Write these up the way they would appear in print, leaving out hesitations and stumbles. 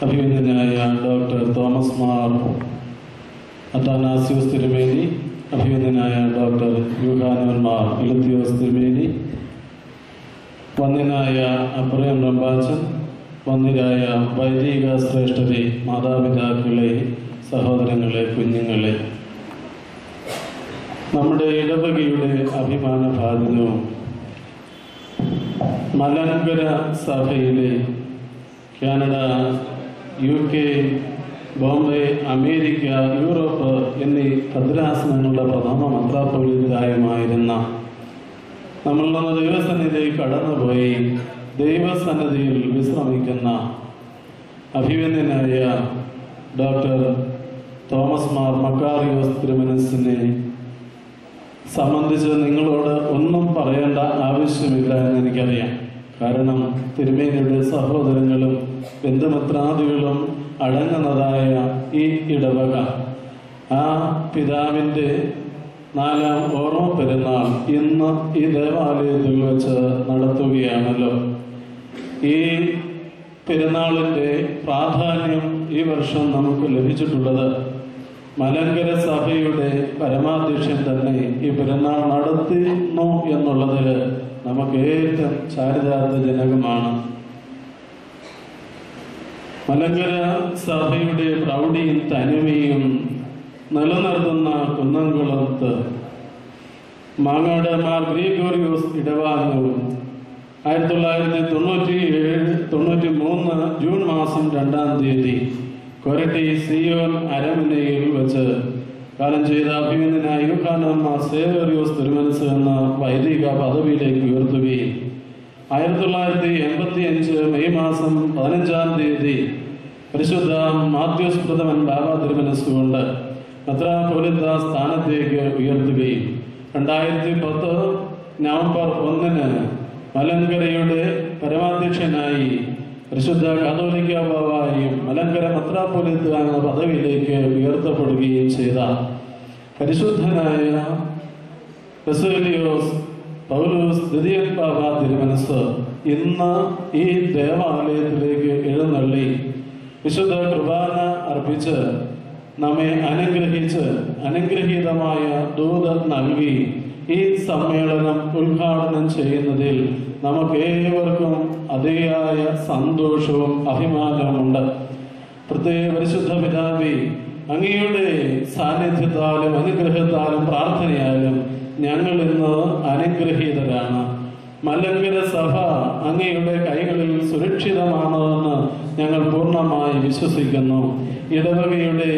അഭിനന്ദനായ doctor Thomas Mar Athanasius തിരുമേനി, അഭിനന്ദനായ doctor Yuhanon Mar ഇലത്തിയോസ് തിരുമേനി, വന്യനായ Abraham റമ്പാച്ചൻ, വന്യരായ വൈദിക ശ്രേഷ്ഠരെ, മാതാപിതാക്കളെ, സഹോദരങ്ങളെ, കുഞ്ഞുങ്ങളെ, നമ്മുടെ ഇടവകയുടെ അഭിമാന ഭാജനവും മലങ്കര സഭയിലെ Canada, UK, Bombay, America, Europe എന്നീ ഭദ്രാസനങ്ങളുടെ പ്രഥമ മെത്രാപ്പൊലീത്തയുമായിരുന്ന നമ്മളുടെ ദൈവസന്നിധിയിൽ കടന്നുപോയി ദൈവസന്നിധിയിൽ വിശ്രമിക്കുന്ന അഭിനന്ദനായ ഡോക്ടർ തോമസ് മാർ മക്കാറിയോസ് തിരുമനസിനെ സംബന്ധിച്ച് നിങ്ങളോട് ഒന്നും പറയേണ്ട ആവശ്യമില്ല എന്ന് എനിക്കറിയാം. കാരണം തിരുമേനിയുടെ സഹോദരങ്ങളും ബന്ധുമിത്രാദികളും അടങ്ങുന്നതായ ഈ ഇടവക ആ പിതാവിൻ്റെ 4ാം ഓർമ്മ പെരുന്നാൾ ഇന്ന് ഈ ദേവാലയത്തിൽ വെച്ച് നടത്തുകയാണല്ലോ. ഈ പെരുന്നാളിൻ്റെ പ്രാധാന്യം ഈ വർഷം നമുക്ക് ലഭിച്ചിട്ടുള്ളത് മലങ്കര സഭയുടെ പരമാധ്യക്ഷൻ തന്നെ ഈ പെരുന്നാൾ നടത്തുന്നു എന്നുള്ളതിൽ നമുക്ക് ഏറ്റവും ചാരിതാർത്ഥ്യജനകമാണ്. മലങ്കര സഭയുടെ പ്രൗഢിയും തനിമയും നിലനിർത്തുന്ന കുന്നംകുളത്ത് മാങ്ങാട് മാർ ഗ്രിഗോറിയോസ് ഇടവാങ്ങവും 1993 ജൂൺ മാസം 2-ാം തീയതി കൊരട്ടി സിയോൻ അരമനയിൽ വെച്ച് കാലം ചെയ്ത അഭിനന്ദനായ യൂഹാനോൻ മാർ സേവേറിയോസ് തിരുമനസ് എന്ന വൈദിക പദവിയിലേക്ക് ഉയർത്തുകയും 1985 മെയ് മാസം 15-ാം തീയതി പരിശുദ്ധ മാത്യൂസ് പ്രഥമൻ ബാബ തിരുമനസ് കൊണ്ട് മെത്രാപ്പൊലീത്ത സ്ഥാനത്തേക്ക് ഉയർത്തുകയും 2010 നവംബർ 1-ന് മലങ്കരയുടെ പരമാധ്യക്ഷനായി പരിശുദ്ധ കാതോലിക്ക ബാബായും മലങ്കര മെത്രാപ്പൊലീത്ത എന്ന പദവിയിലേക്ക് ഉയർത്തപ്പെടുകയും ചെയ്ത പരിശുദ്ധനായ ബസേലിയോസ് പൗലോസ് ദ്വിതീയൻ ബാബ തിരുമനസ് ഇന്ന് ഈ ദേവാലയത്തിലേക്ക് എഴുന്നള്ളി വിശുദ്ധ കുർബാന അർപ്പിച്ച് നമ്മെ അനുഗ്രഹിച്ച് അനുഗ്രഹീതമായ ദൂതം നൽകി ഈ സമ്മേളനം ഉദ്ഘാടനം ചെയ്യുന്നതിൽ നമുക്കേവർക്കും അതിയായ സന്തോഷവും അഭിമാനവുമുണ്ട്. പ്രത്യേക പരിശുദ്ധ പിതാവേ, അങ്ങയുടെ സാന്നിധ്യത്താലും അനുഗ്രഹത്താലും പ്രാർത്ഥനയാലും ഞങ്ങൾ ഇന്ന് അനുഗ്രഹീതരാണ്. മലങ്കര സഭ അങ്ങയുടെ കൈകളിൽ സുരക്ഷിതമാണെന്ന് ഞങ്ങൾ പൂർണ്ണമായി വിശ്വസിക്കുന്നു. ഇടവകയുടെ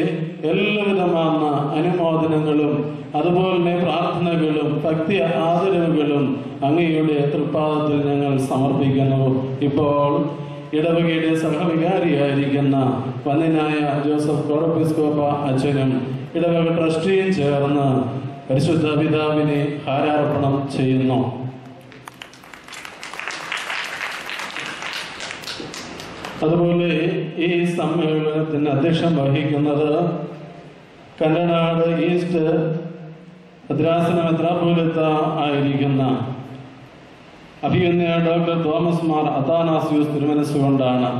എല്ലാവിധമായ അനുമോദനങ്ങളും അതുപോലെ പ്രാർത്ഥനകളും ഭക്തി ആദരവുകളും അങ്ങയുടെ തൃപ്പാദത്തിൽ ഞങ്ങൾ സമർപ്പിക്കുന്നു. ഇപ്പോൾ ഇടവകയുടെ സഹവികാരിയായിരിക്കുന്ന വന്യനായ ജോസഫ് കോറപ്പിസ്കോപ്പ അച്ഛനും ഇടവക ട്രസ്റ്റിയും ചേർന്ന് പരിശുദ്ധ പിതാവിനെ ഹാരാർപ്പണം ചെയ്യുന്നു. അതുപോലെ ഈ സമ്മേളനത്തിന് അധ്യക്ഷം വഹിക്കുന്നത് കന്നഡാട് ഈസ്റ്റ് ഭദ്രാസന മെത്രാപ്പൊലീത്ത ആയിരിക്കുന്ന അഭിനന്ദനായ ഡോക്ടർ തോമസ് മാർ അത്താനാസ്യോസ് തിരുമനസ് കൊണ്ടാണ്.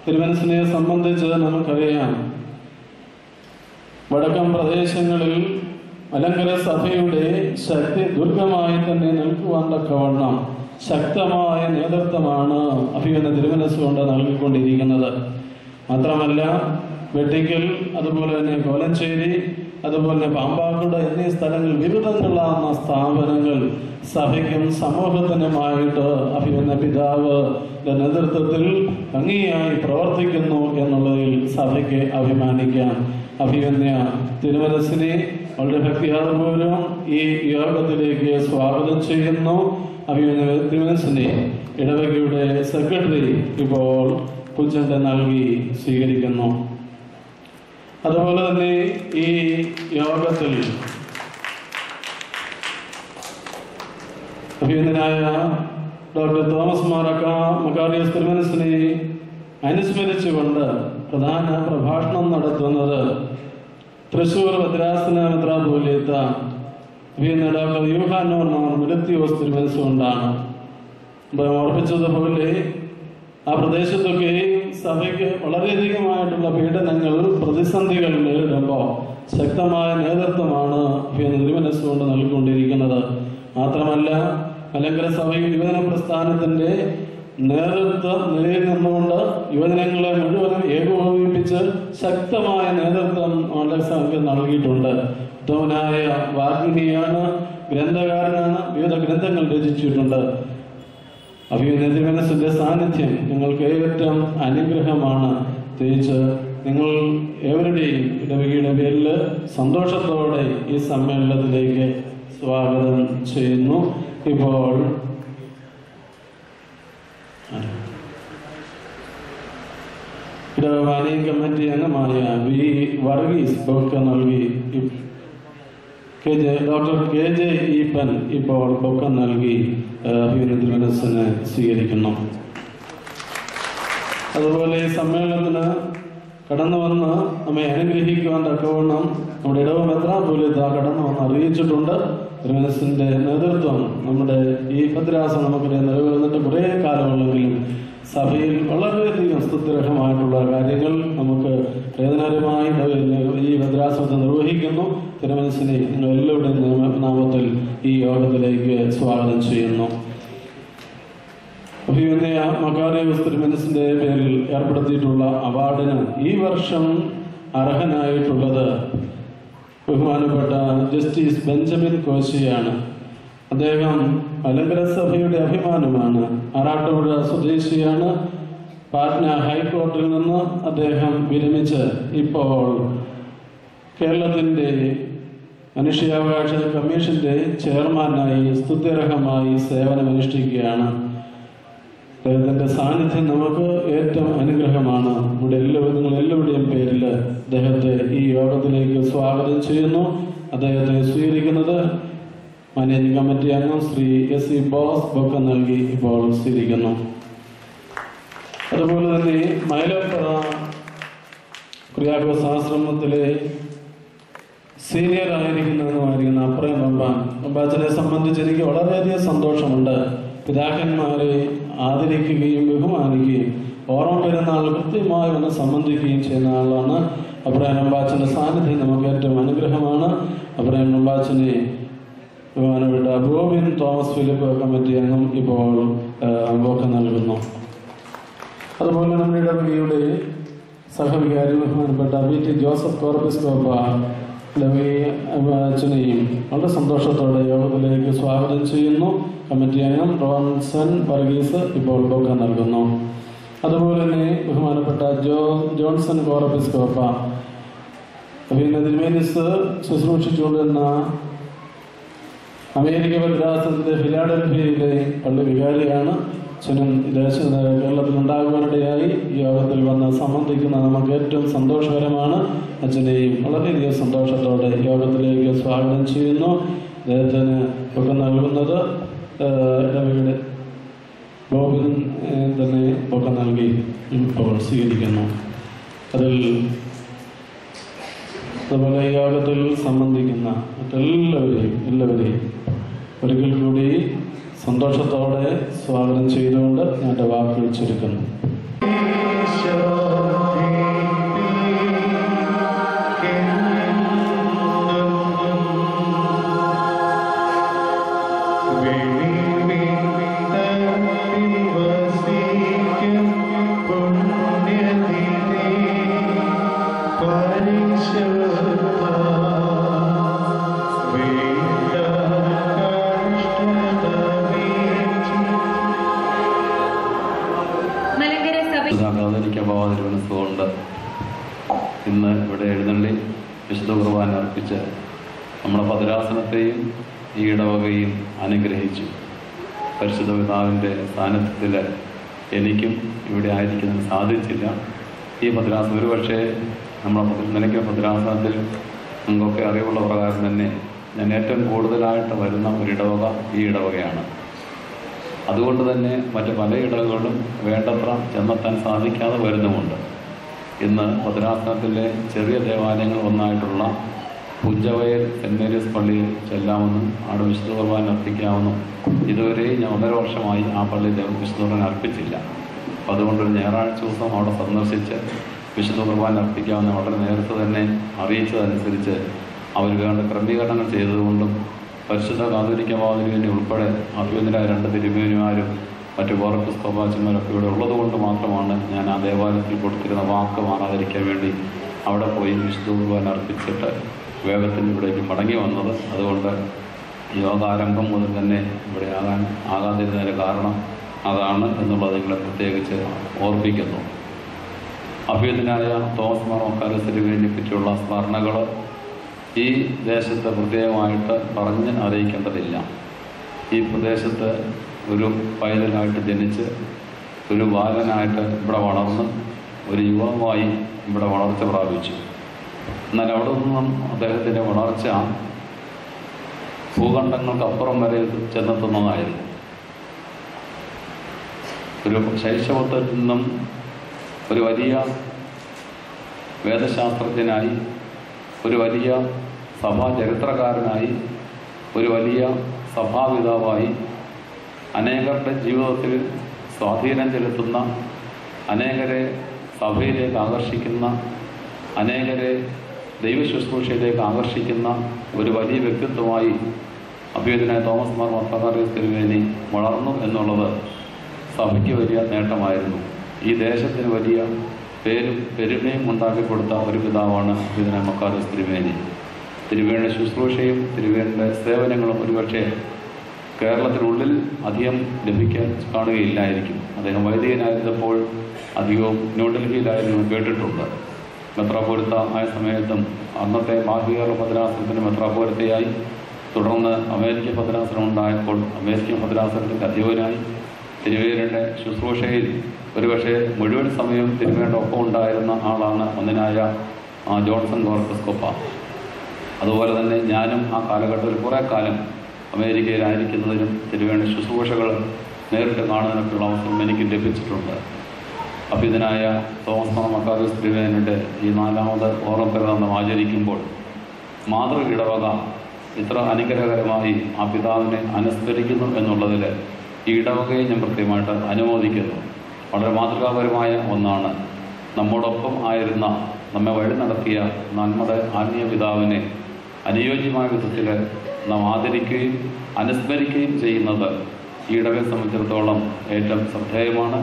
തിരുമനസിനെ സംബന്ധിച്ച് നമുക്കറിയാം, വടക്കൻ പ്രദേശങ്ങളിൽ മലങ്കര സഭയുടെ ശക്തി ദുർഗമായി തന്നെ നിൽക്കുവാൻ തക്കവണ്ണം ശക്തമായ നേതൃത്വമാണ് അഭിനന്ദന തിരുമനസ് കൊണ്ട് നൽകിക്കൊണ്ടിരിക്കുന്നത്. മാത്രമല്ല വെട്ടിക്കൽ, അതുപോലെ തന്നെ കോലഞ്ചേരി, അതുപോലെ പാമ്പാക്കുട എന്നീ സ്ഥലങ്ങളിൽ വിവിധങ്ങളാകുന്ന സ്ഥാപനങ്ങൾ സഭയ്ക്കും സമൂഹത്തിനുമായിട്ട് അഭിനന്ദന പിതാവ് നേതൃത്വത്തിൽ ഭംഗിയായി പ്രവർത്തിക്കുന്നു എന്നുള്ളതിൽ സഭയ്ക്ക് അഭിമാനിക്കാം. അഭിനന്ദന തിരുമനസിനെ വളരെ ഭക്തിയാദപൂർവ്വം ഈ യോഗത്തിലേക്ക് സ്വാഗതം ചെയ്യുന്നു. അഭിനന്ദന തിരുമനസിനെ ഇടവകയുടെ സെക്രട്ടറി ഇപ്പോൾ പുച്ചണ്ട നൽകി സ്വീകരിക്കുന്നു. അതുപോലെ തന്നെ ഈ യോഗത്തിൽ അഭിനന്ദനായ ഡോക്ടർ തോമസ് മാർ മക്കാറിയോസ് തിരുമനസിനെ അനുസ്മരിച്ചുകൊണ്ട് പ്രധാന പ്രഭാഷണം നടത്തുന്നത് തൃശൂർ ഭദ്രാസന മെത്രാപ്പൊലീത്ത അഭിനന്ദന ഡോക്ടർ യൂഹാനോൻ മാർ ഇലത്തിയോസ് തിരുമനസ് കൊണ്ടാണ്. ഓർപ്പിച്ചതുപോലെ ആ പ്രദേശത്തൊക്കെയും സഭയ്ക്ക് വളരെയധികമായിട്ടുള്ള പീഡനങ്ങൾ, പ്രതിസന്ധികൾ നേരിടുമ്പോൾ ശക്തമായ നേതൃത്വമാണ് തിരുമനസ്സുകൊണ്ട് നൽകിക്കൊണ്ടിരിക്കുന്നത്. മാത്രമല്ല, മലങ്കര സഭയിൽ യുവജന പ്രസ്ഥാനത്തിന്റെ നേതൃത്വ നിലയിൽ നിന്നുകൊണ്ട് യുവജനങ്ങളെ മുഴുവനും ഏകോപിപ്പിച്ച് ശക്തമായ നേതൃത്വം മണ്ഡല സഭയ്ക്ക് നൽകിയിട്ടുണ്ട്. ഉത്തമനായ വാഗ്മിയാണ്, ഗ്രന്ഥകാരനാണ്, വിവിധ ഗ്രന്ഥങ്ങൾ രചിച്ചിട്ടുണ്ട്. അഭിമന്യ തിരുമനസ്സിന്റെ സാന്നിധ്യം നിങ്ങൾക്ക് ഏറ്റവും അനുഗ്രഹമാണ്. പ്രത്യേകിച്ച് നിങ്ങൾ ഏവരുടെയും ഇടവകയുടെ പേരിൽ സന്തോഷത്തോടെ ഈ സമ്മേളനത്തിലേക്ക് സ്വാഗതം ചെയ്യുന്നു. ഇപ്പോൾ ഇടവമാനിയം കമ്മിറ്റി അംഗമായ വി വർഗീസ് ബൊക്ക നൽകി. ഡോക്ടർ KJ ഈപ്പൻ ഇപ്പോൾ ബൊക്ക നൽകി തിരുമനസ്സിനെ സ്വീകരിക്കുന്നു. അതുപോലെ ഈ സമ്മേളനത്തിന് കടന്നു വന്ന് നമ്മെ അനുഗ്രഹിക്കുവാൻ തക്കവണ്ണം നമ്മുടെ ഇടവ മെത്രാപ്പോലീത്ത കടന്നു വന്ന് അറിയിച്ചിട്ടുണ്ട്. തിരുമനസ്സിന്റെ നേതൃത്വം നമ്മുടെ ഈ ഭദ്രാസനം നമുക്കിടെ നിലവിലുന്നിട്ട് കുറേ കാലമുള്ളെങ്കിലും സഭയിൽ വളരെയധികം സ്തുത്യർഹമായിട്ടുള്ള കാര്യങ്ങൾ നമുക്ക് വേദനാപരമായി ഈ ഭദ്രാസനത്തെ നിർവഹിക്കുന്നു. തിരുമനസ്സിനെ നിങ്ങൾ എല്ലാവരുടെയും നാമത്തിൽ ഈ യോഗത്തിലേക്ക് സ്വാഗതം ചെയ്യുന്നു. അഭിമന്യ മക്കാരിയോസ് തിരുമനസ്സിന്റെ പേരിൽ ഏർപ്പെടുത്തിയിട്ടുള്ള അവാർഡിന് ഈ വർഷം അർഹനായിട്ടുള്ളത് ബഹുമാനപ്പെട്ട ജസ്റ്റിസ് ബെഞ്ചമിൻ കോശിയാണ്. അദ്ദേഹം മലങ്കര സഭയുടെ അഭിമാനമാണ്. ആറാട്ടുപുഴ സ്വദേശിയാണ്. പാറ്റ്ന ഹൈക്കോടതിയിൽ നിന്ന് അദ്ദേഹം വിരമിച്ച് ഇപ്പോൾ കേരളത്തിന്റെ മനുഷ്യാവകാശ കമ്മീഷന്റെ ചെയർമാനായി സ്തുത്യർഹമായി സേവനമനുഷ്ഠിക്കുകയാണ്. അദ്ദേഹത്തിന്റെ സാന്നിധ്യം നമുക്ക് ഏറ്റവും അനുഗ്രഹമാണ്. ഇവിടെ എല്ലാവരുടെയും പേരിൽ അദ്ദേഹത്തെ ഈ യോഗത്തിലേക്ക് സ്വാഗതം ചെയ്യുന്നു. അദ്ദേഹത്തെ സ്വീകരിക്കുന്നത് മാനേജിംഗ് കമ്മിറ്റി അംഗം ശ്രീ SE ബോസ് ബൊക്ക നൽകി ഇപ്പോൾ സ്വീകരിക്കുന്നു. അതുപോലെ തന്നെ മൈലപ്പുറ കുര്യാക്കോസ് ആശ്രമത്തിലെ സീനിയർ ആയിരിക്കുന്ന അപ്രയം പമ്പാച്ചനെ സംബന്ധിച്ച് എനിക്ക് വളരെയധികം സന്തോഷമുണ്ട്. പിതാക്കന്മാരെ ആദരിക്കുകയും ബഹുമാനിക്കുകയും ഓർമ്മ പെരുന്നാൾ കൃത്യമായി ഒന്ന് സംബന്ധിക്കുകയും ചെയ്യുന്ന ആളാണ് അബ്രഹാം പമ്പാച്ചന്റെ സാന്നിധ്യം നമുക്ക് ഏറ്റവും അനുഗ്രഹമാണ്. അബ്രഹാം പമ്പാച്ചനെ ബഹുമാനപ്പെട്ട ബോബിൻ തോമസ് ഫിലിപ്പ് കമ്മിറ്റി അംഗം ഇപ്പോൾ ബൊക്ക നൽകുന്നു. അതുപോലെ നമ്മുടെ ഇടവകയുടെ സഹവികാരി ബഹുമാനപ്പെട്ട BT ജോസഫ് കോർപ്പിസ്കോപ്പ അച്ഛനെയും വളരെ സന്തോഷത്തോടെ യോഗത്തിലേക്ക് സ്വാഗതം ചെയ്യുന്നു. കമ്മിറ്റി അംഗം റോൺസൺ വർഗീസ് ഇപ്പോൾ ബൊക്ക നൽകുന്നു. അതുപോലെ തന്നെ ബഹുമാനപ്പെട്ട ജോൺസൺ കോർപ്പിസ്കോപ്പ അഭിനന്ദ തിരുമേനിസ് ശുശ്രൂഷിച്ചുകൊണ്ടിരുന്ന അമേരിക്ക ഭദ്രാസനത്തിലെ ഫിലാഡൽഫിയയിലെ പള്ളി വികാരിയാണ്. അച്ഛനും കേരളത്തിൽ ഉണ്ടാകുവാനിടയായി ഈ യോഗത്തിൽ വന്ന് സംബന്ധിക്കുന്ന നമുക്ക് ഏറ്റവും സന്തോഷകരമാണ്. അച്ഛനെയും വളരെയധികം സന്തോഷത്തോടെ യോഗത്തിലേക്ക് സ്വാഗതം ചെയ്യുന്നു. അദ്ദേഹത്തിന് ഒക്കെ നൽകുന്നത് ഇടവകയുടെ ബോബിൻ തന്നെ ഒക്കെ നൽകി ഇപ്പോൾ സ്വീകരിക്കുന്നു. അതിൽ അതുപോലെ യോഗത്തിൽ സംബന്ധിക്കുന്ന എല്ലാവരെയും ഒരിക്കൽ കൂടി സന്തോഷത്തോടെ സ്വാഗതം ചെയ്തുകൊണ്ട് ഞാൻ എൻ്റെ വാക്കുകൾ ചുരുക്കുന്നു. ഇന്ന് ഇവിടെ എഴുന്നള്ളി വിശുദ്ധ കുർബാന അർപ്പിച്ച് നമ്മുടെ ഭദ്രാസനത്തെയും ഈ ഇടവകയും അനുഗ്രഹിച്ചു. പരിശുദ്ധ പിതാവിൻ്റെ സാന്നിധ്യത്തിൽ എനിക്കും ഇവിടെ ആയിരിക്കാൻ സാധിച്ചില്ല. ഈ ഭദ്രാസനം ഒരുപക്ഷെ നമ്മുടെ നിലയ്ക്ക് ഭദ്രാസനത്തിൽ നിങ്ങൾക്കൊക്കെ അറിവുള്ള പ്രകാരം തന്നെ ഞാൻ ഏറ്റവും കൂടുതലായിട്ട് വരുന്ന ഒരിടവക ഈ ഇടവകയാണ്. അതുകൊണ്ട് തന്നെ മറ്റ് പല ഇടവകളും വേണ്ടത്ര ചെന്നെത്താൻ സാധിക്കാതെ വരുന്നുമുണ്ട്. ഇന്ന് ഭദ്രാസനത്തിലെ ചെറിയ ദേവാലയങ്ങൾ ഒന്നായിട്ടുള്ള പുഞ്ചവയൽ സെൻറ് മേരീസ് പള്ളിയിൽ ചെല്ലാമെന്നും അവിടെ വിശുദ്ധ കുർബാന അർപ്പിക്കാമെന്നും ഇതുവരെ ഞാൻ 1.5 വർഷമായി ആ പള്ളിയിൽ വിശുദ്ധ കുർബാന അർപ്പിച്ചില്ല. അപ്പം അതുകൊണ്ടൊരു ഞായറാഴ്ച ദിവസം അവിടെ സന്ദർശിച്ച് വിശുദ്ധ കുർബാന അർപ്പിക്കാമെന്ന് വളരെ നേരത്തെ തന്നെ അറിയിച്ചതനുസരിച്ച് അവർ വേണ്ട ക്രമീകരണങ്ങൾ ചെയ്തതുകൊണ്ടും പരിശുദ്ധ കാതോലിക്ക മാതിരി ഉൾപ്പെടെ അഭ്യുന്നരായ 2 തിരുമേനിമാരും മറ്റു എപ്പിസ്കോപ്പാച്ചന്മാരൊക്കെ ഇവിടെ ഉള്ളതുകൊണ്ട് മാത്രമാണ് ഞാൻ ആ ദേവാലയത്തിൽ കൊടുത്തിരുന്ന വാക്ക് മാറാതിരിക്കാൻ വേണ്ടി അവിടെ പോയി വിശുദ്ധ കുർബാന അർപ്പിച്ചിട്ട് വേഗത്തിൽ ഇവിടേക്ക് മടങ്ങി വന്നത്. അതുകൊണ്ട് യോഗാരംഭം മുതൽ തന്നെ ഇവിടെ ആകാതിരുന്നതിന് കാരണം അതാണ് എന്നുള്ളത് നിങ്ങളെ പ്രത്യേകിച്ച് ഓർമ്മിക്കുന്നു. അഭ്യുന്നതനായ തോമസ് മാർ മക്കാരിയോസ് തിരുമേനിയെ പറ്റിയുള്ള സ്മരണകൾ ഈ ദേശത്ത് പ്രത്യേകമായിട്ട് പറഞ്ഞ് അറിയിക്കേണ്ടതില്ല. ഈ പ്രദേശത്ത് ഒരു പൈതലായിട്ട് ജനിച്ച് ഒരു ബാലനായിട്ട് ഇവിടെ വളർന്ന് ഒരു യുവാവായി ഇവിടെ വളർച്ച പ്രാപിച്ചു. എന്നാൽ അവിടെ നിന്നും അദ്ദേഹത്തിൻ്റെ വളർച്ച ഭൂഖണ്ഡങ്ങൾക്കപ്പുറം വരെ ചെന്നെത്തുന്നതായിരുന്നു. ഒരു ശൈശവത്തിൽ നിന്നും ഒരു വലിയ വേദശാസ്ത്രജ്ഞനായി, ഒരു വലിയ സഭാ ചരിത്രകാരനായി, ഒരു വലിയ സഭാപിതാവായി, അനേകരുടെ ജീവിതത്തിൽ സ്വാധീനം ചെലുത്തുന്ന, അനേകരെ സഭയിലേക്ക് ആകർഷിക്കുന്ന, അനേകരെ ദൈവശുശ്രൂഷയിലേക്ക് ആകർഷിക്കുന്ന ഒരു വലിയ വ്യക്തിത്വമായി അഭ്യുന്നതനായ തോമസ് മാർ മക്കാരിയോസ് തിരുമേനി വളർന്നു എന്നുള്ളത് സഭയ്ക്ക് വലിയ നേട്ടമായിരുന്നു. ഈ ദേശത്തിന് വലിയ പേരും പെരുമയും ഉണ്ടാക്കിക്കൊടുത്ത ഒരു പിതാവാണ് അഭ്യുന്നതനായ മക്കാരിയോസ് തിരുമേനി. തിരുമേനിയുടെ ശുശ്രൂഷയും തിരുമേനിയുടെ സേവനങ്ങളും ഒരുപക്ഷെ കേരളത്തിനുള്ളിൽ അധികം ലഭിക്കാൻ കാണുകയില്ലായിരിക്കും. അദ്ദേഹം വൈദികനായിരുന്നപ്പോൾ അധികവും ന്യൂഡൽഹിയിലായിരുന്നു കേട്ടിട്ടുണ്ട്. മെത്രാപ്പോലിത്ത ആയ സമയത്തും അന്നത്തെ ബാഹ്യകേരള ഭദ്രാസനത്തിൻ്റെ മെത്രാപ്പോലിത്തയായി, തുടർന്ന് അമേരിക്കൻ ഭദ്രാസനം ഉണ്ടായപ്പോൾ അമേരിക്കൻ ഭദ്രാസനത്തിൻ്റെ അധിപനായി, തിരുമേനിയുടെ ശുശ്രൂഷയിൽ ഒരുപക്ഷെ മുഴുവൻ സമയം തിരുമേനിയുടെ ഒപ്പം ഉണ്ടായിരുന്ന ആളാണ് ഒന്നിനായ ജോൺസൺ എപ്പിസ്കോപ്പ. അതുപോലെ തന്നെ ഞാനും ആ കാലഘട്ടത്തിൽ കുറേ കാലം അമേരിക്കയിലായിരിക്കുന്നതിനും തിരുമേനിയുടെ ശുശ്രൂഷകൾ നേരിട്ട് കാണുന്നതിനൊക്കെയുള്ള അവസരം എനിക്ക് ലഭിച്ചിട്ടുണ്ട്. അഭ്യുന്നതനായ തോമസ് മാർ മക്കാരിയോസ് തിരുമേനിയുടെ ഈ 4ാമത് ഓർമ്മപ്പെരുന്നാൾ ആചരിക്കുമ്പോൾ മാതൃ ഇടവക ഇത്ര അനുഗ്രഹകരമായി ആ പിതാവിനെ അനുസ്മരിക്കുന്നു എന്നുള്ളതിൽ ഈ ഇടവകയെ ഞാൻ കൃത്യമായിട്ട് അനുമോദിക്കുന്നു. വളരെ മാതൃകാപരമായ ഒന്നാണ്. നമ്മോടൊപ്പം ആയിരുന്ന, നമ്മെ വഴി നടത്തിയ നമ്മുടെ ആത്മീയ പിതാവിനെ അനുയോജ്യമായ വിധത്തിൽ നാം ആദരിക്കുകയും അനുസ്മരിക്കുകയും ചെയ്യുന്നത് ഈ ഇടവയെ സംബന്ധിച്ചിടത്തോളം ഏറ്റവും ശ്രദ്ധേയമാണ്.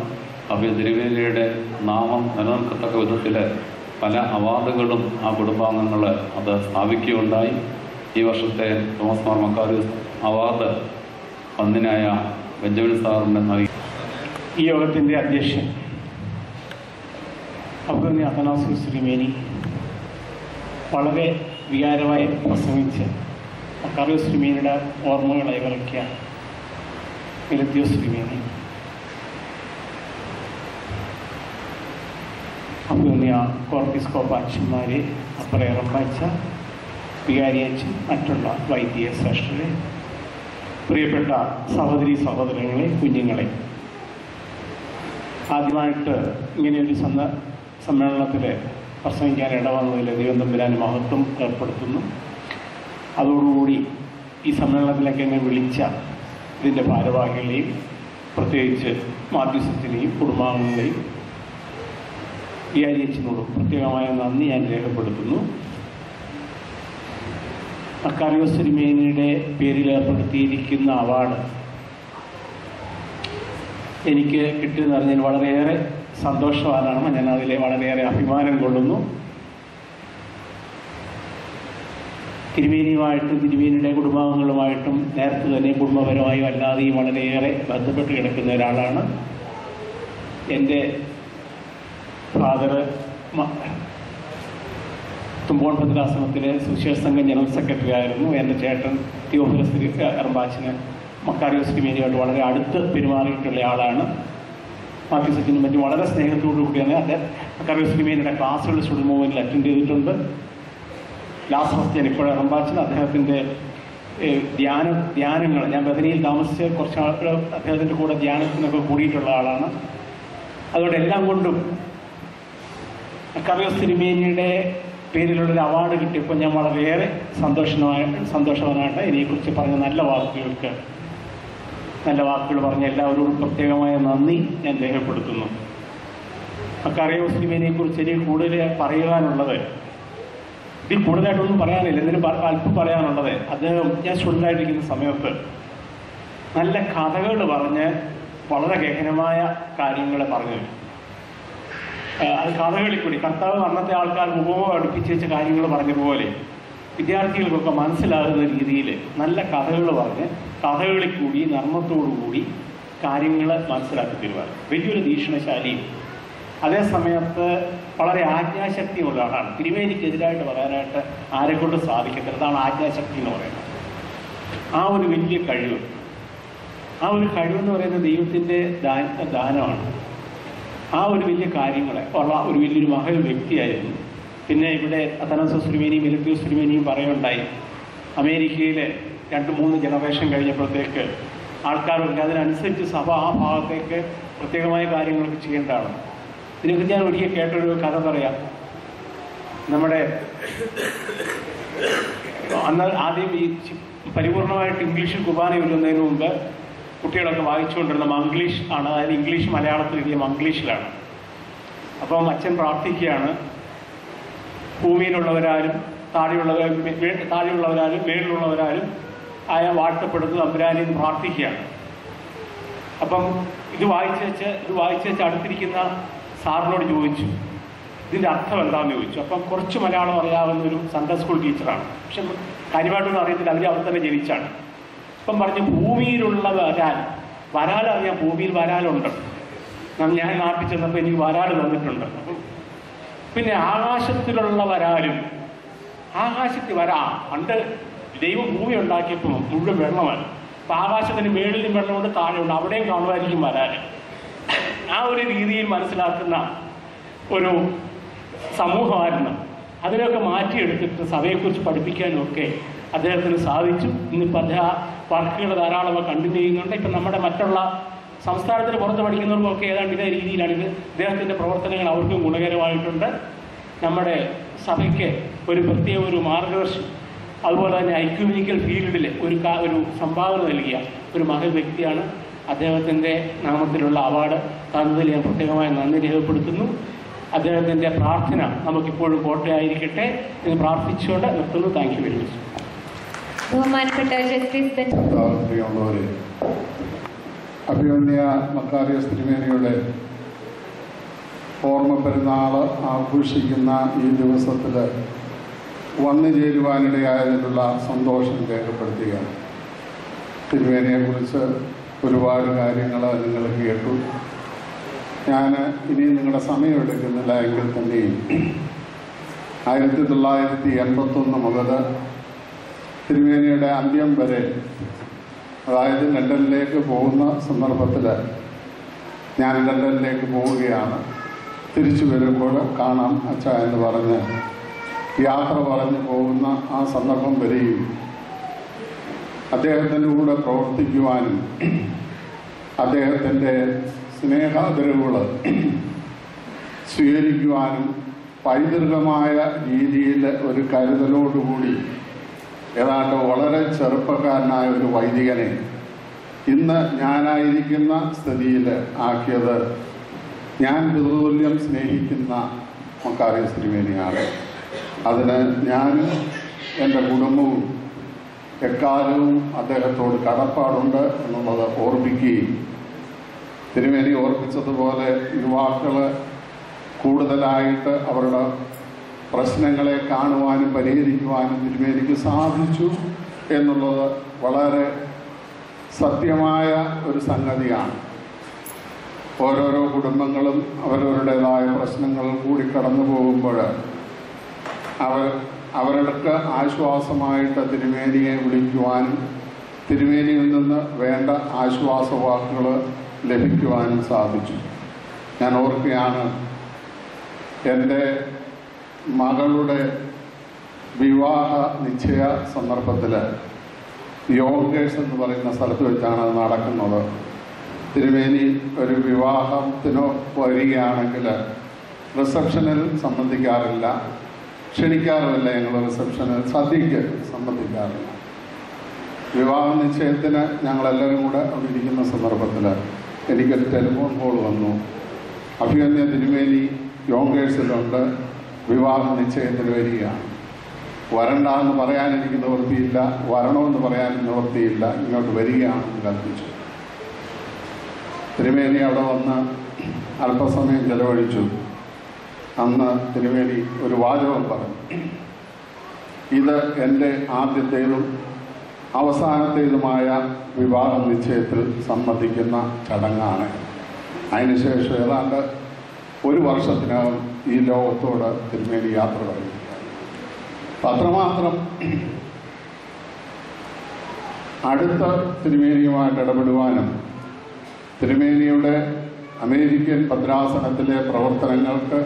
തിരുമേനിയുടെ നാമം നിലനിൽക്കത്തക്ക വിധത്തിൽ പല അവാർഡുകളും ആ കുടുംബാംഗങ്ങൾ അത് സ്ഥാപിക്കുകയുണ്ടായി. ഈ വർഷത്തെ തോമസ് മാർ മക്കാരിയോസ് അവാർഡ് ഒന്നിനായ ബെഞ്ചമിൻ സാറിന് നൽകി. ഈ യോഗത്തിൻ്റെ അധ്യക്ഷൻ അഭ്യുന്നതനായ അത്തനാസിയോസ് തിരുമേനി വളരെ വികാരമായി പ്രസംഗിച്ച് മക്കാരിയോസ് തിരുമേനിയുടെ ഓർമ്മകളെ വിളക്കിയ മെലിത്തിയോസ് തിരുമേനി, അഭ്യുന്നതനായ എപ്പിസ്കോപ്പാച്ചന്മാരെ, അപ്രയറമ്പാച്ച, വികാരിയച്ചൻ, മറ്റുള്ള വൈദിക ശ്രേഷ്ഠരെ, പ്രിയപ്പെട്ട സഹോദരി സഹോദരങ്ങളെ, കുഞ്ഞുങ്ങളെ, ആദ്യമായിട്ട് ഇങ്ങനെയൊരു സമ്മേളനത്തിൽ പ്രസംഗിക്കാൻ ഇടവന്നതിൽ ദൈവം തമ്പുരാൻ മഹത്വം ഏർപ്പെടുത്തുന്നു. അതോടുകൂടി ഈ സമ്മേളനത്തിലേക്ക് എന്നെ വിളിച്ച ഇതിൻ്റെ ഭാരവാഹികളെയും പ്രത്യേകിച്ച് മാധ്യസ്ഥത്തിനെയും കുടുംബാംഗങ്ങളെയും വികാരിയച്ചനോടും പ്രത്യേകമായ നന്ദി ഞാൻ രേഖപ്പെടുത്തുന്നു. മക്കാരിയോസ് തിരുമേനിയുടെ പേരിൽ ഏർപ്പെടുത്തിയിരിക്കുന്ന അവാർഡ് എനിക്ക് കിട്ടിയെന്ന് പറഞ്ഞാൽ വളരെയേറെ സന്തോഷവാനാണ്. ഞാൻ അതിലെ വളരെയേറെ അഭിമാനം കൊള്ളുന്നു. തിരുമേനിയുമായിട്ടും തിരുമേനിയുടെ കുടുംബാംഗങ്ങളുമായിട്ടും നേരത്തെ തന്നെ കുടുംബപരമായും അല്ലാതെയും വളരെയേറെ ബന്ധപ്പെട്ട് കിടക്കുന്ന ഒരാളാണ്. എൻ്റെ ഫാദർ തുമ്പോൺ ഭദ്രാസനത്തിലെ സുശേഷ സംഘം ജനറൽ സെക്രട്ടറി ആയിരുന്നു. എൻ്റെ ചേട്ടൻ തിയോഫിലസ് എറമ്പാച്ചന് മക്കാരിയോസ് തിരുമേനിയായിട്ട് വളരെ അടുത്ത് പെരുമാറിയിട്ടുള്ള ആളാണ്. മാത്യുസച്ചിനും മറ്റും വളരെ സ്നേഹത്തോടു കൂടിയാണ് അദ്ദേഹം മക്കാരിയോസ് തിരുമേനിയുടെ ക്ലാസ്സുകൾ സ്റ്റുഡൻറ് മൂവ്മെൻറ്റിൽ അറ്റൻഡ് ചെയ്തിട്ടുണ്ട്. ലാസ്റ്റ് ഫസ്റ്റ് ഇപ്പോൾ എറമ്പാച്ചൻ അദ്ദേഹത്തിൻ്റെ ധ്യാനങ്ങൾ, ഞാൻ ബദനിയിൽ താമസിച്ച് കുറച്ച് ആളുകൾ അദ്ദേഹത്തിൻ്റെ കൂടെ ധ്യാനത്തിനൊക്കെ കൂടിയിട്ടുള്ള ആളാണ്. അതുകൊണ്ട് എല്ലാം കൊണ്ടും മക്കാരിയോസ് തിരുമേനിയുടെ പേരിലുള്ളൊരു അവാർഡ് കിട്ടിയപ്പോൾ ഞാൻ വളരെയേറെ സന്തോഷവാനായിട്ട് ഇതിനെക്കുറിച്ച് പറഞ്ഞ നല്ല വാക്കുകൾ പറഞ്ഞ എല്ലാവരോടും പ്രത്യേകമായ നന്ദി ഞാൻ രേഖപ്പെടുത്തുന്നു. മക്കാറിയോസ് തിരുമേനിയെ കുറിച്ച് എനിക്ക് കൂടുതൽ പറയുവാനുള്ളത്, ഇതിൽ കൂടുതലായിട്ടൊന്നും പറയാനില്ല, എന്തിനും അല്പം പറയാനുള്ളത്, അദ്ദേഹം ഞാൻ സ്റ്റുഡൻ്റായിട്ടിരിക്കുന്ന സമയത്ത് നല്ല കഥകൾ പറഞ്ഞ് വളരെ ഗഹനമായ കാര്യങ്ങൾ പറഞ്ഞു. അത് കഥകളിൽ കൂടി കർത്താവ് അന്നത്തെ ആൾക്കാർ മുഖവും അടുപ്പിച്ച് വെച്ച കാര്യങ്ങൾ പറഞ്ഞ പോലെ വിദ്യാർത്ഥികൾക്കൊക്കെ മനസ്സിലാകുന്ന രീതിയിൽ നല്ല കഥകൾ പറഞ്ഞ് കഥകളിൽ കൂടി നർമ്മത്തോടുകൂടി കാര്യങ്ങൾ മനസ്സിലാക്കി തരുവാണ്. വലിയൊരു വീക്ഷണശാലിയും അതേ സമയത്ത് വളരെ ആജ്ഞാശക്തിയുള്ള ആളാണ്. തിരുമേനിക്കെതിരായിട്ട് പറയാനായിട്ട് ആരെക്കൊണ്ട് സാധിക്കത്തില്ല. അതാണ് ആജ്ഞാശക്തി എന്ന് പറയുന്നത്. ആ ഒരു വലിയ കഴിവ്, ആ ഒരു കഴിവെന്ന് പറയുന്നത് ദൈവത്തിൻ്റെ ദാനമാണ്. ആ ഒരു വലിയ കാര്യങ്ങളെ ഉള്ള ഒരു വലിയൊരു മഹൽ വ്യക്തിയായിരുന്നു. പിന്നെ ഇവിടെ അത്തനാസിയോസ് തിരുമേനിയും മെലിത്തിയോസ് തിരുമേനിയും പറയുണ്ടായി, അമേരിക്കയിൽ 2-3 ജനറേഷൻ കഴിഞ്ഞപ്പോഴത്തേക്ക് ആൾക്കാരുണ്ട്, അതിനനുസരിച്ച് സഭ ആ ഭാഗത്തേക്ക് പ്രത്യേകമായ കാര്യങ്ങളൊക്കെ ചെയ്യേണ്ടതാണ്. ഇതിനൊക്കെ ഞാൻ ഒരിക്കൽ കേട്ടൊരു കഥ പറയാം. നമ്മുടെ അന്ന് ആദ്യം ഈ പരിപൂർണമായിട്ട് ഇംഗ്ലീഷിൽ കുർബാന ചൊല്ലുന്നതിന് മുമ്പ് കുട്ടികളൊക്കെ വായിച്ചുകൊണ്ടിരുന്ന മംഗ്ലീഷ് ആണ്. അതായത് ഇംഗ്ലീഷ് മലയാളത്തിൽ എഴുതിയ മംഗ്ലീഷിലാണ്. അപ്പം അച്ഛൻ പ്രാർത്ഥിക്കുകയാണ്, ഭൂമിയിലുള്ളവരാലും താഴെയുള്ളവരാലും മേളിലുള്ളവരാലും ആയ വാഴ്ത്തപ്പെടുന്നത് തമ്പുരാനെന്ന് പ്രാർത്ഥിക്കുകയാണ്. അപ്പം ഇത് വായിച്ച് വെച്ച് അടുത്തിരിക്കുന്ന സാറിനോട് ചോദിച്ചു, ഇതിൻ്റെ അർത്ഥം എന്താണെന്ന് ചോദിച്ചു. അപ്പം കുറച്ച് മലയാളം അറിയാവുന്ന ഒരു സൺഡേ സ്കൂൾ ടീച്ചറാണ്, പക്ഷെ കാര്യമായിട്ടൊന്നും അറിയത്തില്ല, അവർ തന്നെ ജനിച്ചാണ്. അപ്പം പറഞ്ഞു, ഭൂമിയിലുള്ള വരാലറിയാം, ഭൂമിയിൽ വരാലുണ്ട്. ഞാൻ നാട്ടിൽ ചെന്നപ്പോൾ എനിക്ക് വരാൽ തന്നിട്ടുണ്ട്. അപ്പം പിന്നെ ആകാശത്തിലുള്ള വരാലും, ആകാശത്തിൽ പണ്ട് ദൈവം ഭൂമി ഉണ്ടാക്കിയപ്പോൾ മുഴുവൻ വെള്ളമാണ്. അപ്പം ആകാശത്തിന് മേളിലും വെള്ളമുണ്ട്, താഴെയുണ്ട്, അവിടെയും കാണുമായിരിക്കും വരാൽ. ആ ഒരു രീതിയിൽ മനസ്സിലാക്കുന്ന ഒരു സമൂഹമായിരുന്നു. അതിനൊക്കെ മാറ്റിയെടുത്തിട്ട് സഭയെക്കുറിച്ച് പഠിപ്പിക്കാനുമൊക്കെ അദ്ദേഹത്തിന് സാധിച്ചു. ഇന്നിപ്പോൾ അദ്ദേഹം വർക്കുകൾ ധാരാളം കണ്ടിന്യൂ ചെയ്യുന്നുണ്ട്. ഇപ്പം നമ്മുടെ മറ്റുള്ള സംസ്ഥാനത്തിന് പുറത്ത് പഠിക്കുന്നവർക്കൊക്കെ ഏതാണ്ട് ഇതേ രീതിയിലാണ് ഇത്. അദ്ദേഹത്തിൻ്റെ പ്രവർത്തനങ്ങൾ അവർക്കും ഗുണകരമായിട്ടുണ്ട്. നമ്മുടെ സഭയ്ക്ക് ഒരു പ്രത്യേക ഒരു മാർഗദർശി, അതുപോലെ തന്നെ ഐക്യൂമെനിക്കൽ ഫീൽഡിൽ ഒരു സംഭാവന നൽകിയ ഒരു മഹൽ വ്യക്തിയാണ്. അദ്ദേഹത്തിൻ്റെ നാമത്തിലുള്ള അവാർഡ് തന്നതിൽ ഞാൻ പ്രത്യേകമായി നന്ദി രേഖപ്പെടുത്തുന്നു. അദ്ദേഹത്തിൻ്റെ പ്രാർത്ഥന നമുക്കിപ്പോഴും കോട്ടയായിരിക്കട്ടെ എന്ന് പ്രാർത്ഥിച്ചുകൊണ്ട് നിർത്തുന്നു. Thank you very much. ബഹുമാനപ്പെട്ട ജസ്റ്റിസ് അഭിമന്യ മക്കാറിയോസ് തിരുമേനിയുടെ ഓർമ്മ പെരുന്നാൾ ആഘോഷിക്കുന്ന ഈ ദിവസത്തിൽ വന്നു ചേരുവാനിടയായതിലുള്ള സന്തോഷം രേഖപ്പെടുത്തുകയാണ്. തിരുമേനിയെക്കുറിച്ച് ഒരുപാട് കാര്യങ്ങൾ നിങ്ങൾ കേട്ടു. ഞാൻ ഇനി നിങ്ങളുടെ സമയം എടുക്കുന്നില്ല എങ്കിൽ തന്നെയും 1981 മുതൽ തിരുമേനിയുടെ അന്ത്യം വരെ, അതായത് ലണ്ടനിലേക്ക് പോകുന്ന സന്ദർഭത്തിൽ ഞാൻ ലണ്ടനിലേക്ക് പോവുകയാണ്, തിരിച്ചു വരുമ്പോൾ കാണാം അച്ഛ എന്ന് പറഞ്ഞ് യാത്ര പറഞ്ഞു പോകുന്ന ആ സന്ദർഭം വരെയും അദ്ദേഹത്തിൻ്റെ കൂടെ പ്രവർത്തിക്കുവാനും അദ്ദേഹത്തിൻ്റെ സ്നേഹാദരവുകൾ സ്വീകരിക്കുവാനും പൈതൃകമായ രീതിയിൽ ഒരു കരുതലോടുകൂടി ഏതാണ്ട് വളരെ ചെറുപ്പക്കാരനായ ഒരു വൈദികനെ ഇന്ന് ഞാനായിരിക്കുന്ന സ്ഥിതിയിൽ ആക്കിയത് ഞാൻ പിതൃതുല്യം സ്നേഹിക്കുന്ന മക്കാറിയോസ് തിരുമേനിയാണ്. അതിന് ഞാനും എൻ്റെ കുടുംബവും എക്കാലവും അദ്ദേഹത്തോട് കടപ്പാടുണ്ട് എന്നുള്ളത് ഓർമ്മിക്കുകയും, തിരുമേനി ഓർപ്പിച്ചതുപോലെ യുവാക്കൾ കൂടുതലായിട്ട് അവരുടെ പ്രശ്നങ്ങളെ കാണുവാനും പരിഹരിക്കുവാനും തിരുമേനിക്ക് സാധിച്ചു എന്നുള്ളത് വളരെ സത്യമായ ഒരു സംഗതിയാണ്. ഓരോരോ കുടുംബങ്ങളും അവരവരുടേതായ പ്രശ്നങ്ങൾ കൂടി കടന്നു പോകുമ്പോൾ അവർക്ക് ആശ്വാസമായിട്ട് തിരുമേനിയെ വിളിക്കുവാനും തിരുമേനിയിൽ നിന്ന് വേണ്ട ആശ്വാസവാക്കുകൾ ലഭിക്കുവാനും സാധിച്ചു. ഞാൻ ഓർക്കുകയാണ്, എൻ്റെ മകളുടെ വിവാഹ നിശ്ചയ സന്ദർഭത്തിൽ യോഗേഴ്സ് എന്ന് പറയുന്ന സ്ഥലത്ത് വെച്ചാണ് അത് നടക്കുന്നത്. തിരുമേനി ഒരു വിവാഹത്തിനോ വരികയാണെങ്കിൽ റിസപ്ഷനിൽ സംബന്ധിക്കാറില്ല, ക്ഷണിക്കാറുമില്ല. ഞങ്ങൾ റിസപ്ഷനിൽ സദ്യയ്ക്ക് സംബന്ധിക്കാറില്ല. വിവാഹ നിശ്ചയത്തിന് ഞങ്ങളെല്ലാവരും കൂടെ അവിടെ ഇരിക്കുന്ന സന്ദർഭത്തിൽ എനിക്കൊരു ടെലിഫോൺ കോൾ വന്നു. അഭിമന്യ തിരുമേനി യോങ്കേഴ്സിലുണ്ട്, വിവാഹ നിശ്ചയത്തിന് വരികയാണ്. വരണ്ട എന്ന് പറയാൻ എനിക്ക് നിവൃത്തിയില്ല, വരണമെന്ന് പറയാൻ നിവൃത്തിയില്ല, ഇങ്ങോട്ട് വരികയാണെന്ന് കൽപ്പിച്ചു. തിരുമേനി അവിടെ വന്ന് അല്പസമയം ചെലവഴിച്ചു. അന്ന് തിരുമേനി ഒരു വാചകം പറഞ്ഞു, ഇത് എൻ്റെ ആദ്യത്തേതും അവസാനത്തേതുമായ വിവാഹ നിശ്ചയത്തിൽ സംബന്ധിക്കുന്ന ചടങ്ങാണ്. അതിനുശേഷം ഏതാണ്ട് ഒരു വർഷത്തിനകം ഈ ലോകത്തോട് തിരുമേനി യാത്ര തുടങ്ങി. അത്രമാത്രം അടുത്ത തിരുമേനിയുമായിട്ട് ഇടപെടുവാനും തിരുമേനിയുടെ അമേരിക്കൻ ഭദ്രാസനത്തിലെ പ്രവർത്തനങ്ങൾക്ക്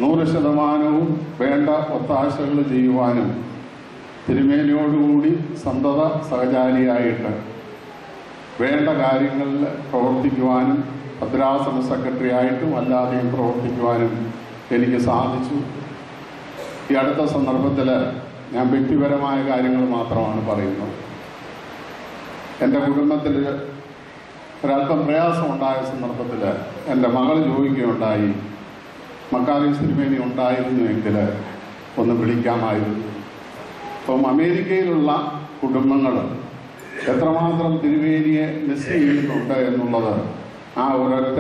100% വേണ്ട ഒത്താശകൾ ചെയ്യുവാനും തിരുമേനിയോടുകൂടി സന്തത സഹചാരിയായിട്ട് വേണ്ട കാര്യങ്ങളിൽ പ്രവർത്തിക്കുവാനും ഭദ്രാസന സെക്രട്ടറി ആയിട്ടും അല്ലാതെയും പ്രവർത്തിക്കുവാനും എനിക്ക് സാധിച്ചു. ഈ അടുത്ത സന്ദർഭത്തിൽ ഞാൻ വ്യക്തിപരമായ കാര്യങ്ങൾ മാത്രമാണ് പറയുന്നത്. എൻ്റെ കുടുംബത്തിൽ ഒരല്പം പ്രയാസമുണ്ടായ സന്ദർഭത്തിൽ എൻ്റെ മകൾ ചോദിക്കുകയുണ്ടായി, മക്കാരിയോസ് തിരുമേനി ഉണ്ടായിരുന്നുവെങ്കിൽ ഒന്ന് വിളിക്കാമായിരുന്നു. അപ്പം അമേരിക്കയിലുള്ള കുടുംബങ്ങൾ എത്രമാത്രം തിരുമേനിയെ മിസ് ചെയ്യുന്നുണ്ട് എന്നുള്ളത് ആ ഒരൊറ്റ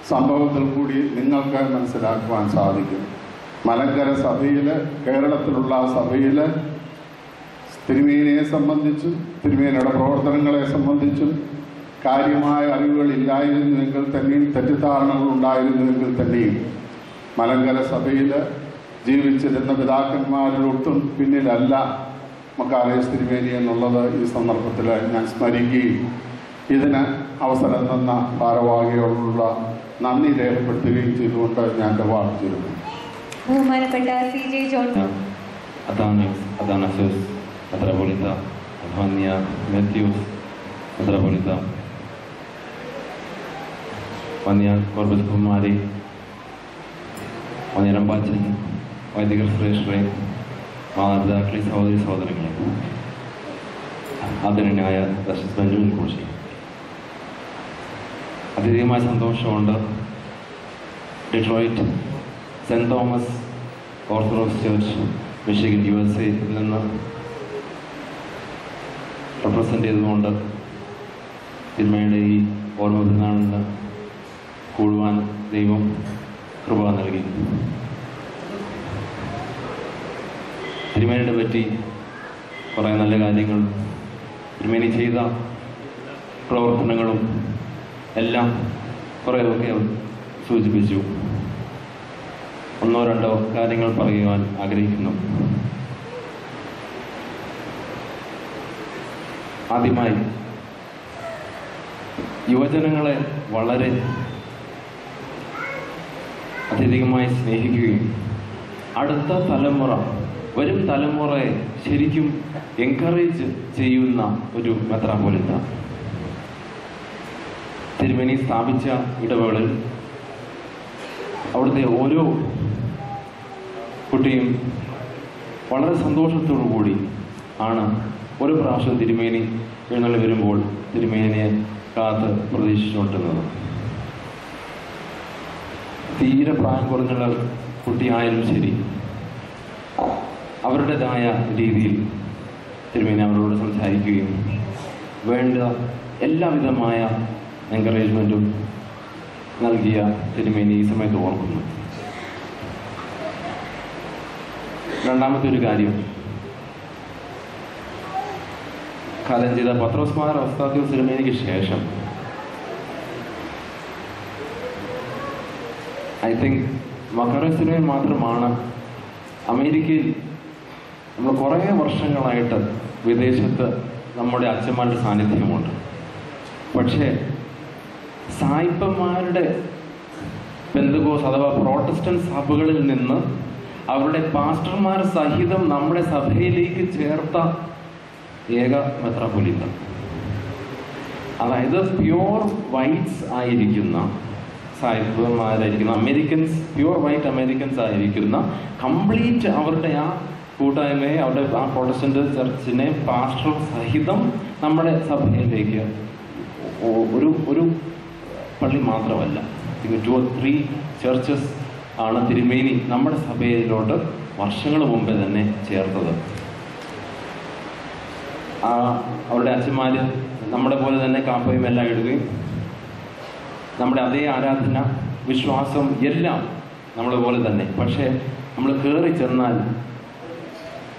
സംഭവത്തിൽ കൂടി നിങ്ങൾക്ക് മനസ്സിലാക്കുവാൻ സാധിക്കും. മലങ്കര സഭയിൽ, കേരളത്തിലുള്ള സഭയിൽ തിരുമേനിയെ സംബന്ധിച്ചും തിരുമേനിയുടെ പ്രവർത്തനങ്ങളെ സംബന്ധിച്ചും കാര്യമായ അറിവുകളില്ലായിരുന്നുവെങ്കിൽ തന്നെയും തെറ്റിദ്ധാരണകൾ ഉണ്ടായിരുന്നുവെങ്കിൽ തന്നെയും മലങ്കര സഭയിൽ ജീവിച്ചിരുന്ന പിതാക്കന്മാരിലൊട്ടും പിന്നിലല്ല മക്കാരിയോസ് തിരുമേനി എന്നുള്ളത് ഈ സന്ദർഭത്തിൽ ഞാൻ സ്മരിക്കുകയും ഇതിന് അവസരം തന്ന ഭാരവാഹികളോടുള്ള നന്ദി രേഖപ്പെടുത്തുകയും ചെയ്തുകൊണ്ട് ഞാൻ എൻ്റെ വാക്ക് ചുരുക്കുന്നു. ബഹുമാനപ്പെട്ട CJ ജോൺ അതാനസിയോസ് മെത്രാപ്പോലീത്ത, അഭിമന്യ മാത്യൂസ് മെത്രാപ്പോലീത്ത, വന്യ കോർബസ് കുമാരി, വന്യ റമ്പാച്ചൻ, വൈദികർ ശ്രേഷ്ഠരെ, മാതാപിതാക്കളെ, സഹോദരി സഹോദരങ്ങളെ, ആദരണീയനായ ജസ്റ്റിസ് ബെഞ്ചമിൻ കോശി, അതിഥികമായ സന്തോഷമുണ്ട്. Detroit saint Thomas Orthodox church Michigan USA നിന്ന് റെപ്രസെൻ്റ് ചെയ്തുകൊണ്ട് തിരുമേനിയുടെ ഈ ഓർമ്മ പെരുന്നാളിന് കൂടുവാൻ ദൈവം കൃപ നൽകി. തിരുമേനിയെ പറ്റി കുറേ നല്ല കാര്യങ്ങൾ, തിരുമേനി ചെയ്ത പ്രവർത്തനങ്ങളും എല്ലാം കുറേയൊക്കെ സൂചിപ്പിച്ചു. ഒന്നോ രണ്ടോ കാര്യങ്ങൾ പറയുവാൻ ആഗ്രഹിക്കുന്നു. ആദ്യമായി യുവജനങ്ങളെ വളരെ അത്യധികമായി സ്നേഹിക്കുകയും അടുത്ത തലമുറ, വരും തലമുറയെ ശരിക്കും എൻകറേജ് ചെയ്യുന്ന ഒരു മെത്രാപ്പോലീത്ത. തിരുമേനി സ്ഥാപിച്ച ഇടവേളയിൽ അവിടുത്തെ ഓരോ കുട്ടിയും വളരെ സന്തോഷത്തോടു കൂടി ആണ് ഒരു പ്രാവശ്യം തിരുമേനി എഴുന്നള്ളി വരുമ്പോൾ തിരുമേനിയെ കാത്ത് പ്രതീക്ഷിച്ചുകൊണ്ടിരുന്നത്. തീരെ പ്രായം കുറഞ്ഞുള്ള കുട്ടിയായാലും ശരി, അവരുടേതായ രീതിയിൽ തിരുമേനി അവരോട് സംസാരിക്കുകയും വേണ്ട എല്ലാവിധമായ എൻകറേജ്മെൻറ്റും നൽകിയ തിരുമേനി ഈ സമയത്ത് ഓർക്കുന്നു. രണ്ടാമത്തെ ഒരു കാര്യം, കാലം ചെയ്ത പത്രോസ് മാർ അവസ്ഥാത്യോസ് തിരുമേനിക്ക് ശേഷം ഐ തിങ്ക് മക്കാരിയോസ് തിരുമേനി മാത്രമാണ് അമേരിക്കയിൽ നമ്മൾ കുറേ വർഷങ്ങളായിട്ട് വിദേശത്ത് നമ്മുടെ അച്ഛന്മാരുടെ സാന്നിധ്യമുണ്ട്. പക്ഷേ സായിപ്പന്മാരുടെ പെന്തക്കോസ് അഥവാ പ്രോട്ടസ്റ്റന്റ് സഭകളിൽ നിന്ന് അവരുടെ പാസ്റ്റർമാർ സഹിതം നമ്മുടെ സഭയിലേക്ക് ചേർത്ത ഏക മെത്രാപ്പൊലീത്ത, അതായത് പ്യുവർ വൈറ്റ്സ് ആയിരിക്കുന്ന സായിപ്പന്മാരായിരിക്കുന്ന അമേരിക്കൻസ്, പ്യുവർ വൈറ്റ് അമേരിക്കൻസ് ആയിരിക്കുന്ന കംപ്ലീറ്റ് അവരുടെ ആ കൂട്ടായ്മയെ, അവരുടെ ആ പ്രോട്ടസ്റ്റന്റ് ചർച്ചിനെ പാസ്റ്റർ സഹിതം നമ്മുടെ സഭയിലേക്ക് ഒരു പള്ളി മാത്രമല്ല, 2 or 3 churches ആണ് തിരുമേനി നമ്മുടെ സഭയിലോട്ട് വർഷങ്ങൾ മുമ്പേ തന്നെ ചേർത്തത്. അവരുടെ അച്ഛന്മാർ നമ്മുടെ പോലെ തന്നെ കാപ്പയും എല്ലാം ഇടുകയും നമ്മുടെ അതേ ആരാധന വിശ്വാസം എല്ലാം നമ്മളെ പോലെ തന്നെ. പക്ഷേ നമ്മൾ കയറി ചെന്നാൽ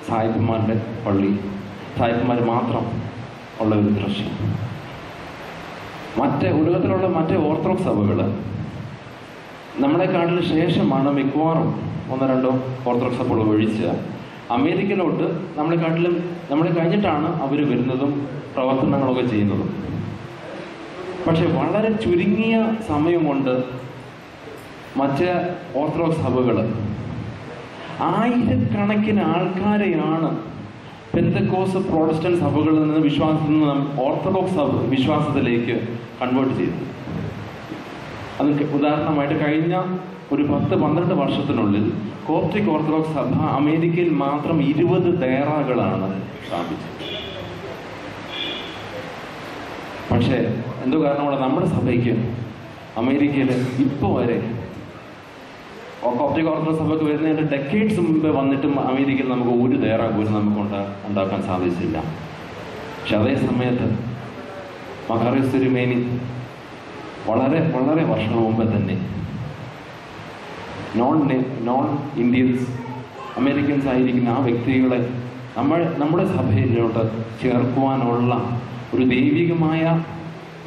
സായിപ്പന്മാരുടെ പള്ളി, സായിപ്പന്മാർ മാത്രം ഉള്ള ഒരു ദൃശ്യം. ഉലകത്തിലുള്ള മറ്റേ ഓർത്തഡോക്സ് സഭകൾ നമ്മളെക്കാട്ടിലും ശേഷമാണ് മിക്കവാറും 1-2 ഓർത്തഡോക്സ് സഭകൾ ഒഴിച്ച് അമേരിക്കയിലോട്ട് നമ്മളെ കഴിഞ്ഞിട്ടാണ് അവർ വരുന്നതും പ്രവർത്തനങ്ങളൊക്കെ ചെയ്യുന്നതും. പക്ഷെ വളരെ ചുരുങ്ങിയ സമയം കൊണ്ട് മറ്റ് ഓർത്തഡോക്സ് സഭകൾ ആയിരക്കണക്കിന് ആൾക്കാരെയാണ് പെന്തക്കോസ് പ്രോട്ടസ്റ്റന്റ് സഭകളിൽ നിന്ന് വിശ്വാസത്തിൽ നിന്ന് ഓർത്തഡോക്സ് വിശ്വാസത്തിലേക്ക് കൺവേർട്ട് ചെയ്തത്. അതിന് ഉദാഹരണമായിട്ട് കഴിഞ്ഞ ഒരു 10-12 വർഷത്തിനുള്ളിൽ കോപ്റ്റിക് ഓർത്തഡോക്സ് സഭ അമേരിക്കയിൽ മാത്രം 20 ദേറാകളാണ് സ്ഥാപിച്ചത്. പക്ഷേ എന്തോ കാരണമാണ് നമ്മുടെ സഭയ്ക്ക് അമേരിക്കയിൽ ഇപ്പോൾ വരെ കോപ്റ്റിക് ഓർത്തഡോക്സ് സഭയ്ക്ക് വരുന്നതിൻ്റെ ഡെക്കേഡ്സ് മുമ്പേ വന്നിട്ടും അമേരിക്കയിൽ നമുക്ക് ഒരു ദേറ പോലും നമുക്ക് ഉണ്ടാക്കാൻ സാധിച്ചില്ല. പക്ഷെ അതേ സമയത്ത് മക്കാറിയോസ് തിരുമേനി വളരെ വളരെ വർഷങ്ങൾ മുമ്പേ തന്നെ നോൺ ഇന്ത്യൻസ് അമേരിക്കൻസ് ആയിരിക്കുന്ന ആ വ്യക്തികളെ നമ്മുടെ സഭയിലോട്ട് ചേർക്കുവാനുള്ള ഒരു ദൈവികമായ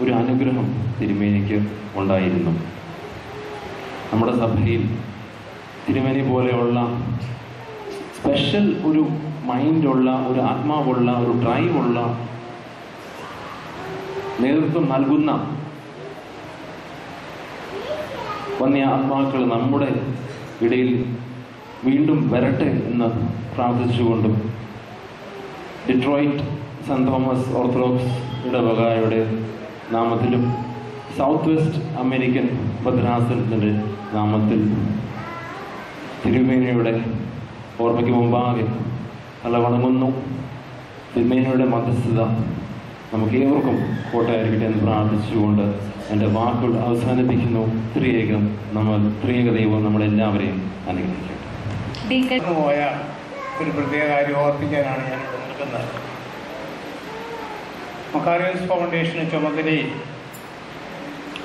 ഒരു അനുഗ്രഹം തിരുമേനിക്ക് ഉണ്ടായിരുന്നു. നമ്മുടെ സഭയിൽ തിരുമേനി പോലെയുള്ള സ്പെഷ്യൽ ഒരു മൈൻഡുള്ള, ഒരു ആത്മാവുള്ള, ഒരു ഡ്രൈവുള്ള, നേതൃത്വം നൽകുന്ന വന്യ ആത്മാക്കൾ നമ്മുടെ ഇടയിൽ വീണ്ടും വരട്ടെ എന്ന് പ്രാർത്ഥിച്ചുകൊണ്ടും ഡിട്രോയിറ്റ് സെന്റ് തോമസ് ഓർത്തഡോക്സ് ഇടവകയുടെ നാമത്തിലും സൗത്ത് വെസ്റ്റ് അമേരിക്കൻ ഭദ്രാസനത്തിൻ്റെ നാമത്തിൽ തിരുമേനിയുടെ ഓർമ്മയ്ക്ക് മുമ്പാകെ തലവണങ്ങുന്നു. തിരുമേനിയുടെ മധ്യസ്ഥത നമുക്ക് ഏവർക്കും കോട്ടയായിരിക്കട്ടെ എന്ന് പ്രാർത്ഥിച്ചുകൊണ്ട് എൻ്റെ വാക്കുകൾ അവസാനിപ്പിക്കുന്നു. ത്രിയേക ദൈവം നമ്മളെല്ലാവരെയും അനുഗ്രഹിക്കട്ടെ. പോയ ഒരു പ്രത്യേക കാര്യം ഓർപ്പിക്കാനാണ് ഞാനിവിടെ നിൽക്കുന്നത്. മക്കാരിയോസ് ഫൗണ്ടേഷന് ചുമതലയിൽ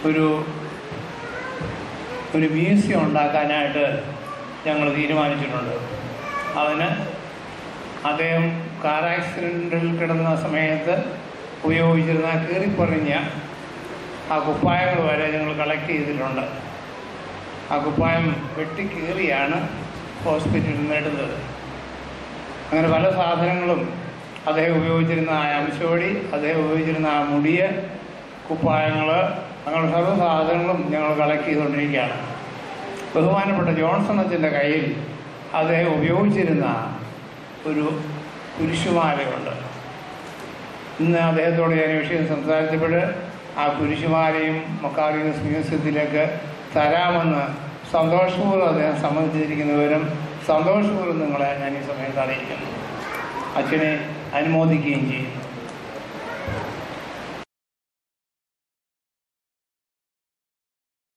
ഒരു മ്യൂസിയം ഉണ്ടാക്കാനായിട്ട് ഞങ്ങൾ തീരുമാനിച്ചിട്ടുണ്ട്. അതിന് അദ്ദേഹം കാർ ആക്സിഡൻറ്റിൽ കിടന്ന സമയത്ത് ഉപയോഗിച്ചിരുന്ന കീറിപ്പറിഞ്ഞ ആ കുപ്പായങ്ങൾ വരെ ഞങ്ങൾ കളക്ട് ചെയ്തിട്ടുണ്ട്. ആ കുപ്പായം വെട്ടിക്കീറിയാണ് ഹോസ്പിറ്റലിൽ നിന്ന് എടുത്തത്. അങ്ങനെ പല സാധനങ്ങളും അദ്ദേഹം ഉപയോഗിച്ചിരുന്ന ആ അംശോടി, അദ്ദേഹം ഉപയോഗിച്ചിരുന്ന ആ മുടിയ കുപ്പായങ്ങൾ, അങ്ങനെ സർവ്വ സാധനങ്ങളും ഞങ്ങൾ കളക്ട് ചെയ്തുകൊണ്ടിരിക്കുകയാണ്. ബഹുമാനപ്പെട്ട ജോൺസൺ അച്ഛൻ്റെ കയ്യിൽ അദ്ദേഹം ഉപയോഗിച്ചിരുന്ന ഒരു കുരിശുമാലയുണ്ട്. ഇന്ന് അദ്ദേഹത്തോട് ഞാൻ ഈ വിഷയം സംസാരിച്ചപ്പോൾ ആ കുരിശുമാലയും മക്കാരിയോസ് മ്യൂസിയത്തിലേക്ക് തരാമെന്ന് സന്തോഷപൂർവ്വം അദ്ദേഹം സമ്മതിച്ചിരിക്കുന്നവരും സന്തോഷപൂർവ്വം നിങ്ങളെ ഞാൻ ഈ സമയത്ത് അറിയിക്കുന്നു. അച്ഛനെ അനുമോദിക്കുകയും ചെയ്യുന്നു.